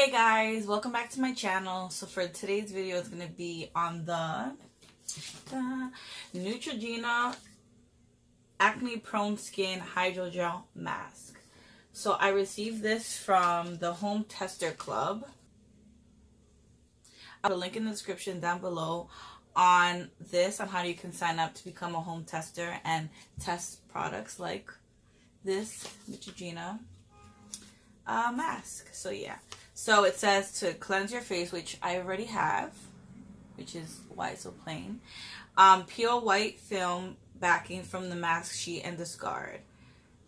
Hey guys, welcome back to my channel. So for today's video, it's going to be on the Neutrogena Acne Prone Skin Hydrogel Mask. So I received this from the Home Tester Club. I'll have a link in the description down below on this, on how you can sign up to become a home tester and test products like this Neutrogena mask. So yeah. So it says to cleanse your face, which I already have, which is why it's so plain. Peel white film backing from the mask sheet and discard.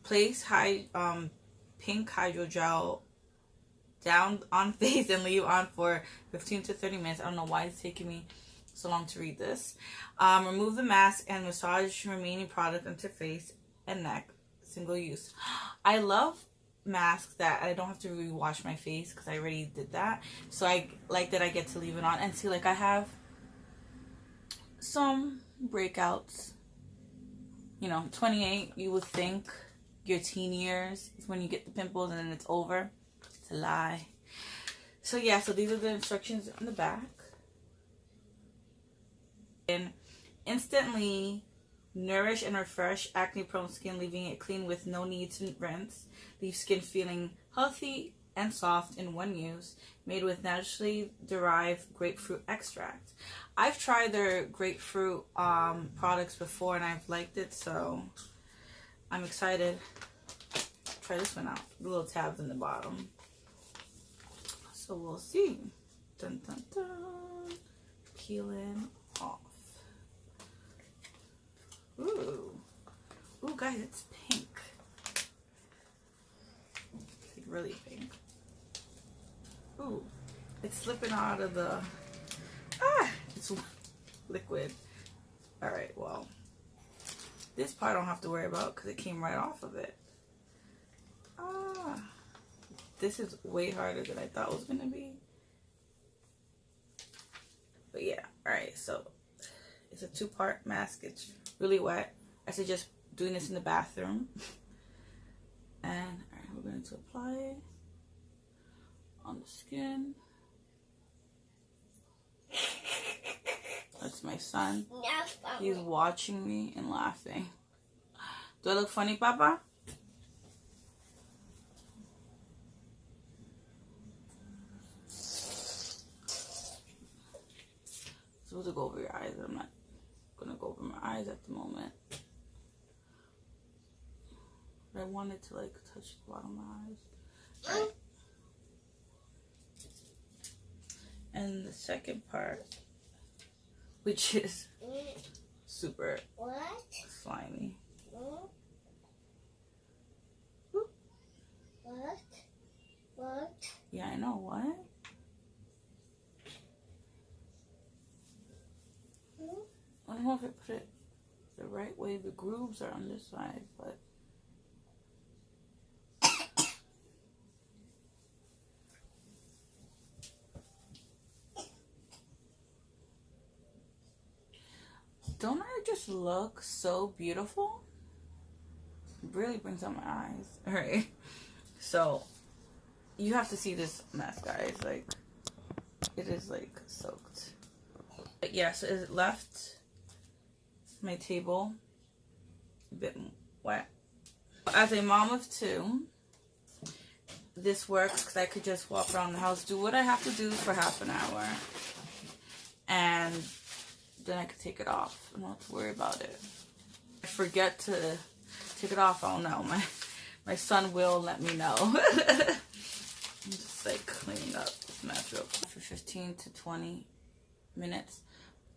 Place pink hydrogel down on face and leave on for 15 to 30 minutes. I don't know why it's taking me so long to read this. Remove the mask and massage remaining product onto face and neck. Single use. I love masks that I don't have to rewash my face because I already did that. So I like that I get to leave it on. And see, like, I have some breakouts. You know, 28, you would think your teen years is when you get the pimples and then it's over. It's a lie. So yeah, so these are the instructions in the back. And instantly nourish and refresh acne prone skin, leaving it clean with no need to rinse. Leave skin feeling healthy and soft in one use. Made with naturally derived grapefruit extract. I've tried their grapefruit products before and I've liked it, so I'm excited. Try this one out. The little tabs in the bottom. So we'll see. Dun dun dun. Peeling off. Ooh. Ooh, guys, it's pink. It's like really pink. Ooh. It's slipping out of the... it's liquid. Alright, well. This part I don't have to worry about because it came right off of it. This is way harder than I thought it was going to be. But yeah, alright, so it's a two-part mask. It's really wet. I suggest doing this in the bathroom. And alright, we're going to apply it on the skin. That's my son. He's watching me and laughing. Do I look funny, Papa? Supposed to go over your eyes. I'm not gonna go over my eyes at the moment. But I wanted to like touch the bottom of my eyes. Right. And the second part, which is super slimy. What? Yeah, I know. What? I don't know if I put it the right way. The grooves are on this side, but don't I just look so beautiful? It really brings out my eyes. Alright. So you have to see this mask, guys. Like, it is like soaked. But yeah, so it left my table a bit wet. As a mom of two, this works because I could just walk around the house, do what I have to do for half an hour, and then I could take it off. I don't have to worry about it. If I forget to take it off, I don't know. My son will let me know. I'm just like cleaning up this mess real quick for 15 to 20 minutes.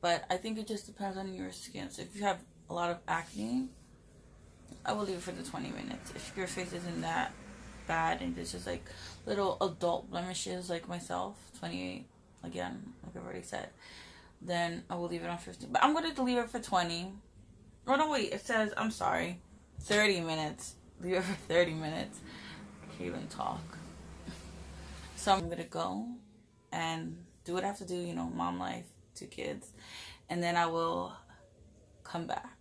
But I think it just depends on your skin. So if you have a lot of acne, I will leave it for the 20 minutes. If your face isn't that bad and it's just like little adult blemishes like myself, 28, again, like I've already said, then I will leave it on 15. But I'm going to leave it for 20. Oh, no, wait. It says, I'm sorry, 30 minutes. Leave it for 30 minutes. I can't even talk. So I'm going to go and do what I have to do, you know, mom life, 2 kids. And then I will come back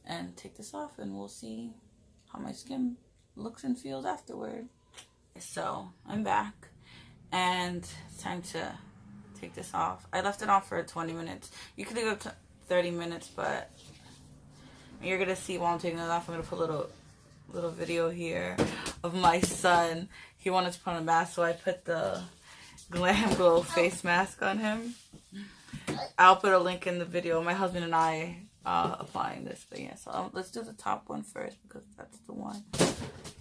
and take this off and we'll see how my skin looks and feels afterward. So I'm back And it's time to take this off. I left it on for 20 minutes. You could leave it up to 30 minutes, but you're gonna see while I'm taking it off. I'm gonna put a little video here of my son. He wanted to put on a mask, so I put the Glam Glow face mask on him. I'll put a link in the video. My husband and I applying this, but yeah. So let's do the top one first because that's the one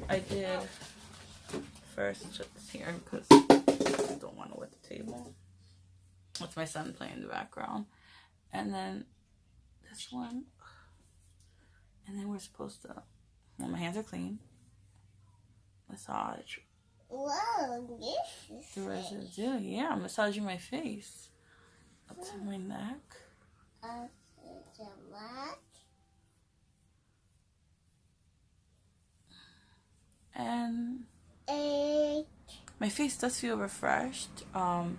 I did first. Just here because I don't want to wet the table. That's my son playing in the background, and then this one, and then we're supposed to. Well, my hands are clean. Massage. Whoa, this is the residue. Yeah, massaging my face up to my neck. And my face does feel refreshed. I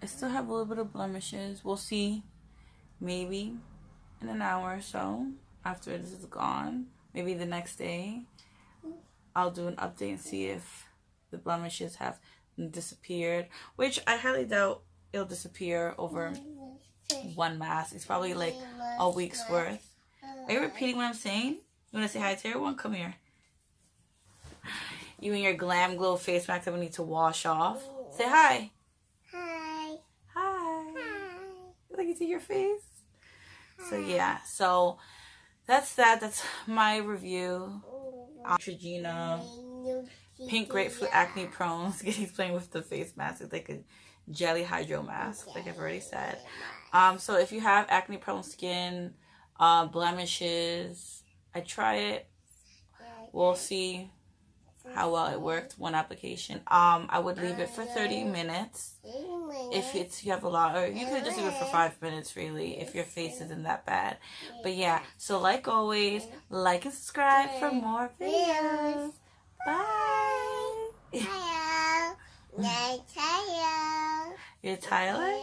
still have a little bit of blemishes. We'll see. Maybe in an hour or so after this is gone. Maybe the next day. I'll do an update and see if the blemishes have disappeared. Which I highly doubt it'll disappear over one mask. It's probably like a week's worth. Are you repeating what I'm saying? You want to say hi to everyone? Come here. You and your Glam Glow face mask that we need to wash off. Say hi. Hi. Hi. Hi. Look into your face. So yeah. So that's that. That's my review. Neutrogena Pink Grapefruit Acne Prone. He's playing with the face mask. It's like a jelly hydro mask, like I've already said. So if you have acne prone skin, blemishes, I try it. We'll see how well it worked. One application. I would leave it for 30 minutes. If you have a lot, or you could just leave it for 5 minutes really if your face isn't that bad. But yeah, so like always, like and subscribe for more videos. Bye. Hello. You're Tyler?